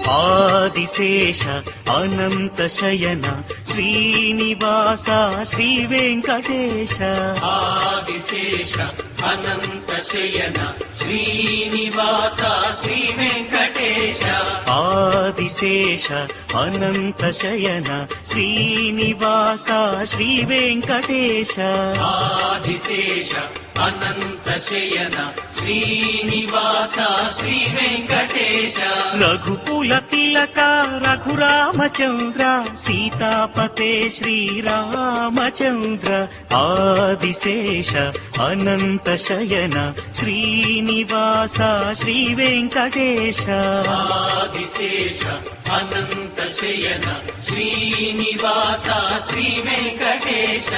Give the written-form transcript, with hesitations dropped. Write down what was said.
ఆదిశేష అనంత శయన శ్రీనివాస శ్రీ వెంకటేశ. ఆదిశేష అనంత శయన శ్రీనివాస శ్రీ వెంకటేశ. ఆదిశేష అనంత శయన శ్రీనివాస శ్రీ వెంకటేశ. ఆదిశేష అనంత శయన శ్రీనివాస శ్రీ వెంకటేశ. రఘుకుల తిలక రఘురామచంద్ర సీతాపతే శ్రీరామచంద్ర. ఆదిశేష అనంత శయన శ్రీనివాస శ్రీ వెంకటేశ. ఆదిశేష అనంత శయన శ్రీనివాస శ్రీ వెంకటేశ.